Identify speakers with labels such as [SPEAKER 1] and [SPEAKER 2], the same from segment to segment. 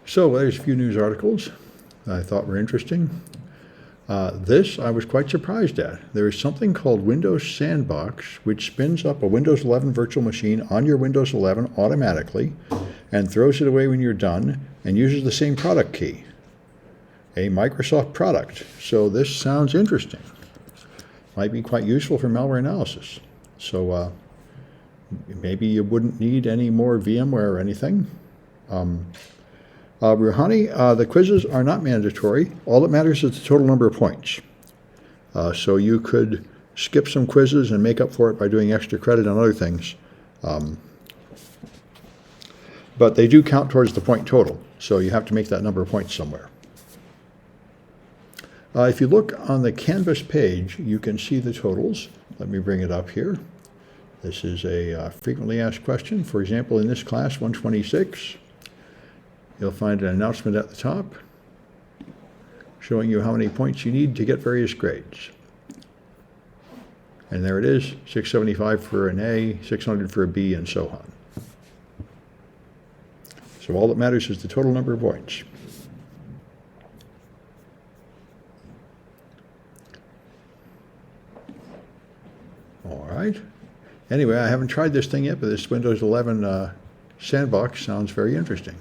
[SPEAKER 1] So there's a few news articles I thought were interesting. This I was quite surprised at. There is something called Windows Sandbox, which spins up a Windows 11 virtual machine on your Windows 11 automatically and throws it away when you're done and uses the same product key, a Microsoft product. So this sounds interesting. Might be quite useful for malware analysis. So maybe you wouldn't need any more VMware or anything. Rouhani, the quizzes are not mandatory. All that matters is the total number of points. So you could skip some quizzes and make up for it by doing extra credit on other things. But they do count towards the point total, so you have to make that number of points somewhere. If you look on the Canvas page, you can see the totals. Let me bring it up here. This is a frequently asked question. For example, in this class, 126, you'll find an announcement at the top showing you how many points you need to get various grades. And there it is, 675 for an A, 600 for a B, and so on. So all that matters is the total number of points. All right. Anyway, I haven't tried this thing yet, but this Windows 11 Sandbox sounds very interesting.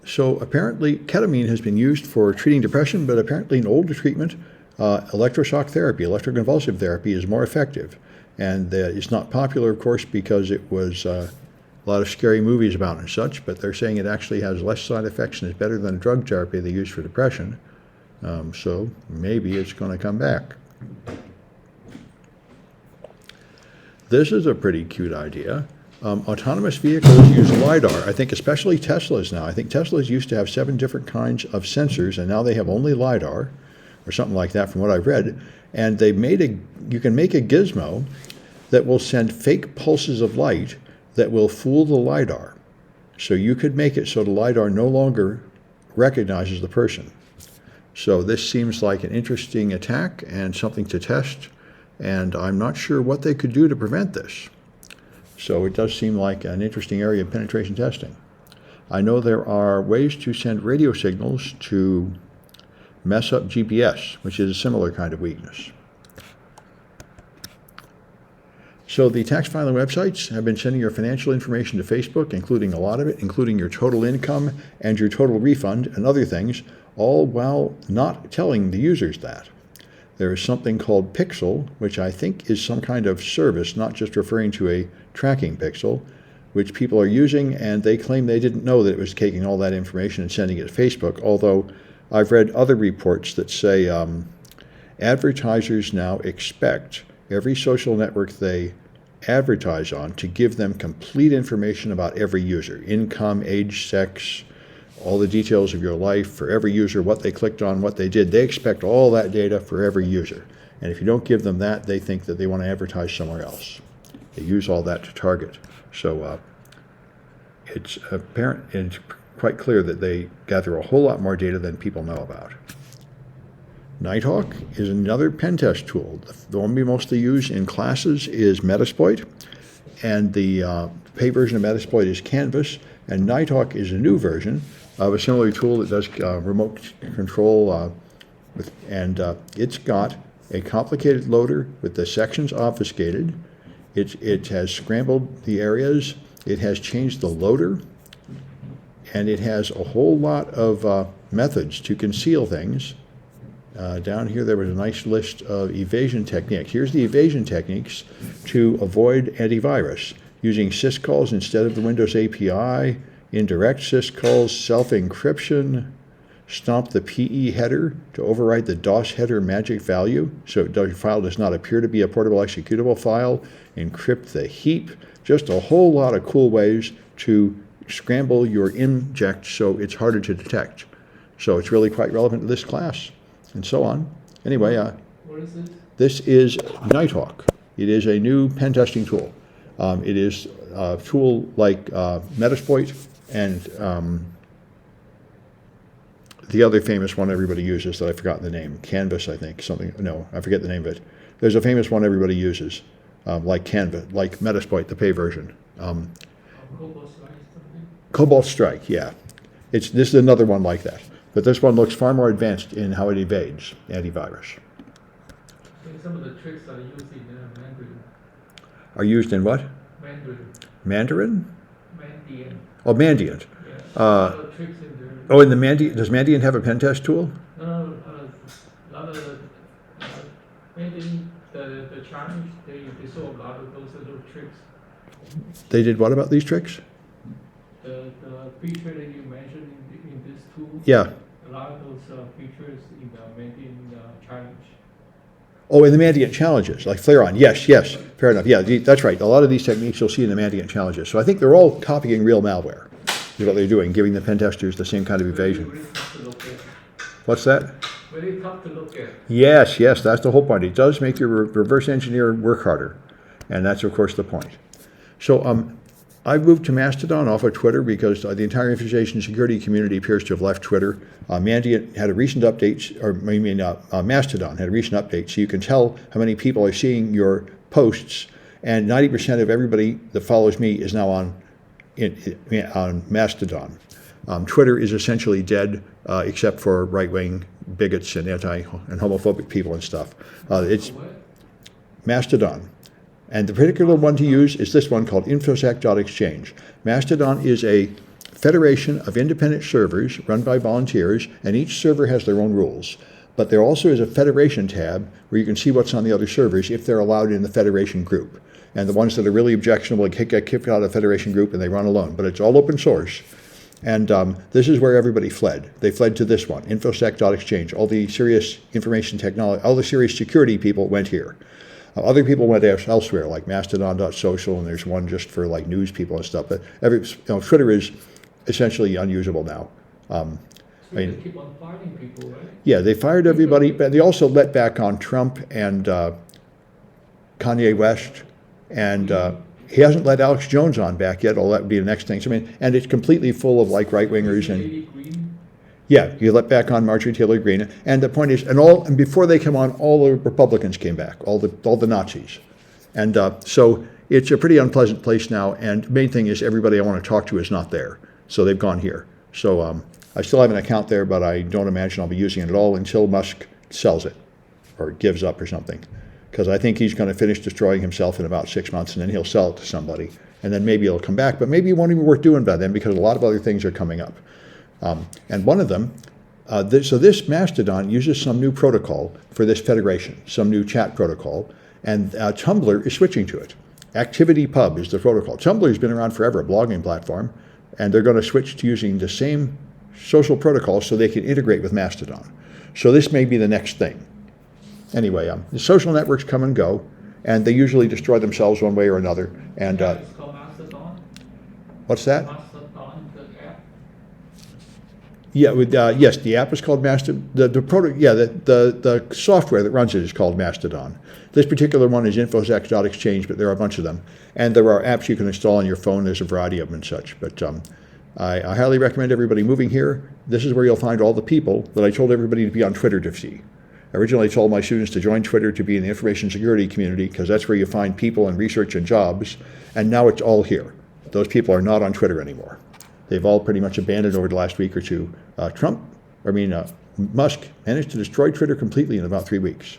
[SPEAKER 1] So apparently ketamine has been used for treating depression, but apparently in older treatment, electroshock therapy, electroconvulsive therapy is more effective. And it's not popular, of course, because it was a lot of scary movies about it and such, but they're saying it actually has less side effects and is better than drug therapy they use for depression. So maybe it's going to come back. This is a pretty cute idea. Autonomous vehicles use LiDAR. I think especially Teslas now. I think Teslas used to have 7 different kinds of sensors, and now they have only LiDAR, or something like that from what I've read. And they made you can make a gizmo that will send fake pulses of light that will fool the LiDAR. So you could make it so the LiDAR no longer recognizes the person. So this seems like an interesting attack and something to test, and I'm not sure what they could do to prevent this. So it does seem like an interesting area of penetration testing. I know there are ways to send radio signals to mess up GPS, which is a similar kind of weakness. So the tax filing websites have been sending your financial information to Facebook, including a lot of it, including your total income and your total refund and other things, all while not telling the users that. There is something called Pixel, which I think is some kind of service, not just referring to a tracking pixel, which people are using, and they claim they didn't know that it was taking all that information and sending it to Facebook, although I've read other reports that say advertisers now expect every social network they advertise on to give them complete information about every user, income, age, sex, all the details of your life for every user, what they clicked on, what they did. They expect all that data for every user. And if you don't give them that, they think that they want to advertise somewhere else. They use all that to target. So it's apparent and it's quite clear that they gather a whole lot more data than people know about. Nighthawk is another pen test tool. The one we mostly use in classes is Metasploit, and the paid version of Metasploit is Canvas, and Nighthawk is a new version of a similar tool that does remote control, it's got a complicated loader with the sections obfuscated. It has scrambled the areas, it has changed the loader, and it has a whole lot of methods to conceal things. Down here there was a nice list of evasion techniques. Here's the evasion techniques to avoid antivirus, using syscalls instead of the Windows API, indirect syscalls, self-encryption, stomp the PE header to overwrite the DOS header magic value so your file does not appear to be a portable executable file, encrypt the heap, just a whole lot of cool ways to scramble your inject so it's harder to detect. So it's really quite relevant to this class and so on. Anyway,
[SPEAKER 2] what is it?
[SPEAKER 1] This is Nighthawk. It is a new pen testing tool. It is a tool like Metasploit and the other famous one everybody uses that I've forgotten the name, Canvas, I think, something, no, I forget the name of it. There's a famous one everybody uses, like Canvas, like Metasploit, the pay version. Cobalt Strike, yeah. This is another one like that. But this one looks far more advanced in how it evades antivirus.
[SPEAKER 2] I think some of the tricks are used in Mandarin.
[SPEAKER 1] Are used in what?
[SPEAKER 2] Mandarin.
[SPEAKER 1] Mandarin?
[SPEAKER 2] Mandiant.
[SPEAKER 1] Oh, Mandiant.
[SPEAKER 2] Yeah. A lot of tricks in there.
[SPEAKER 1] Oh, in the Mandiant, does Mandiant have a pen test tool?
[SPEAKER 2] No, a lot of Mandarin, the challenge, they saw a lot of those little tricks.
[SPEAKER 1] They did what about these tricks?
[SPEAKER 2] The feature that you mentioned in this tool,
[SPEAKER 1] Yeah.
[SPEAKER 2] a lot of those features in the Mandarin challenge.
[SPEAKER 1] Oh, in the Mandiant challenges, like flare-on. Yes, fair enough. Yeah, that's right. A lot of these techniques you'll see in the Mandiant challenges. So I think they're all copying real malware, is what they're doing, giving the pen testers the same kind of evasion.
[SPEAKER 2] Really tough to look at.
[SPEAKER 1] What's that?
[SPEAKER 2] Very tough to look at.
[SPEAKER 1] Yes, that's the whole point. It does make your reverse engineer work harder. And that's, of course, the point. So I moved to Mastodon off of Twitter because the entire information security community appears to have left Twitter. Mandiant had a recent update, Mastodon had a recent update, so you can tell how many people are seeing your posts, and 90% of everybody that follows me is now on Mastodon. Twitter is essentially dead, except for right-wing bigots and and homophobic people and stuff. It's Mastodon. And the particular one to use is this one called infosec.exchange. Mastodon is a federation of independent servers run by volunteers, and each server has their own rules. But there also is a federation tab where you can see what's on the other servers if they're allowed in the federation group. And the ones that are really objectionable get kicked out of the federation group and they run alone. But it's all open source. And this is where everybody fled. They fled to this one, infosec.exchange. All the serious information technology, all the serious security people went here. Other people went elsewhere, like mastodon.social, and there's one just for like news people and stuff. But Twitter is essentially unusable now.
[SPEAKER 2] They keep on firing people, right?
[SPEAKER 1] Yeah, they fired everybody, but they also let back on Trump and Kanye West, and he hasn't let Alex Jones on back yet. All that would be the next thing. So, and it's completely full of like right wingers and. Yeah, you let back on Marjorie Taylor Greene, and the point is, and before they come on, all the Republicans came back, all the Nazis, and so it's a pretty unpleasant place now. And the main thing is, everybody I want to talk to is not there, so they've gone here. So I still have an account there, but I don't imagine I'll be using it at all until Musk sells it or gives up or something, because I think he's going to finish destroying himself in about 6 months, and then he'll sell it to somebody, and then maybe it'll come back, but maybe it won't even be worth doing by then because a lot of other things are coming up. And one of them, so this Mastodon uses some new protocol for this federation, some new chat protocol, and Tumblr is switching to it. ActivityPub is the protocol. Tumblr has been around forever, a blogging platform, and they're going to switch to using the same social protocol so they can integrate with Mastodon. So this may be the next thing. Anyway, the social networks come and go, and they usually destroy themselves one way or another. And
[SPEAKER 2] it's called Mastodon.
[SPEAKER 1] What's that?
[SPEAKER 2] Mastodon, the app.
[SPEAKER 1] Yeah, yes, the app is called Mastodon. The software that runs it is called Mastodon. This particular one is infosec.exchange, but there are a bunch of them. And there are apps you can install on your phone. There's a variety of them and such. But I highly recommend everybody moving here. This is where you'll find all the people that I told everybody to be on Twitter to see. I originally told my students to join Twitter to be in the information security community because that's where you find people and research and jobs. And now it's all here. Those people are not on Twitter anymore. They've all pretty much abandoned over the last week or two. Musk managed to destroy Twitter completely in about 3 weeks.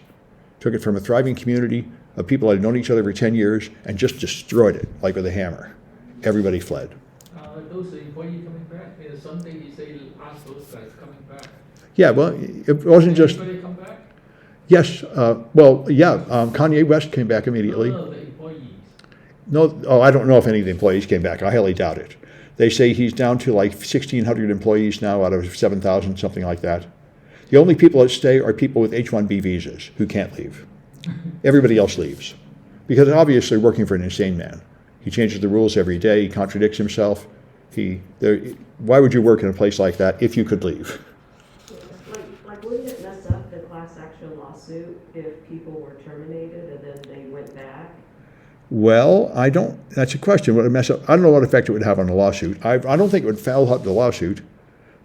[SPEAKER 1] Took it from a thriving community of people that had known each other for 10 years and just destroyed it, like with a hammer. Everybody fled.
[SPEAKER 2] Those employees coming back? Someday you say ask those guys coming back.
[SPEAKER 1] Yeah, well, it wasn't just...
[SPEAKER 2] Anybody come back?
[SPEAKER 1] Yes, Kanye West came back immediately.
[SPEAKER 2] No, the employees.
[SPEAKER 1] No, I don't know if any of the employees came back. I highly doubt it. They say he's down to like 1,600 employees now out of 7,000, something like that. The only people that stay are people with H-1B visas who can't leave. Everybody else leaves because obviously working for an insane man. He changes the rules every day. He contradicts himself. Why would you work in a place like that if you could leave?
[SPEAKER 3] Like wouldn't it mess up the class action lawsuit if people were terminated and then they went back?
[SPEAKER 1] Well, that's a question. Would it mess up? I don't know what effect it would have on the lawsuit. I don't think it would foul up the lawsuit.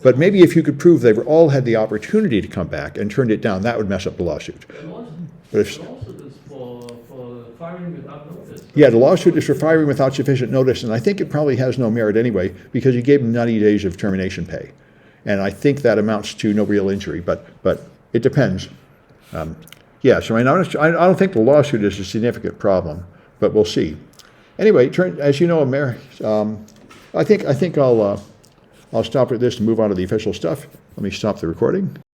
[SPEAKER 1] But maybe if you could prove they all had the opportunity to come back and turned it down, that would mess up the lawsuit.
[SPEAKER 2] The lawsuit is for firing without notice. notice.
[SPEAKER 1] Yeah, the lawsuit is for firing without sufficient notice, and I think it probably has no merit anyway, because you gave him 90 days of termination pay. And I think that amounts to no real injury, but it depends. Yeah, so I don't think the lawsuit is a significant problem, but we'll see. Anyway, as you know, I think I'll stop at this and move on to the official stuff. Let me stop the recording.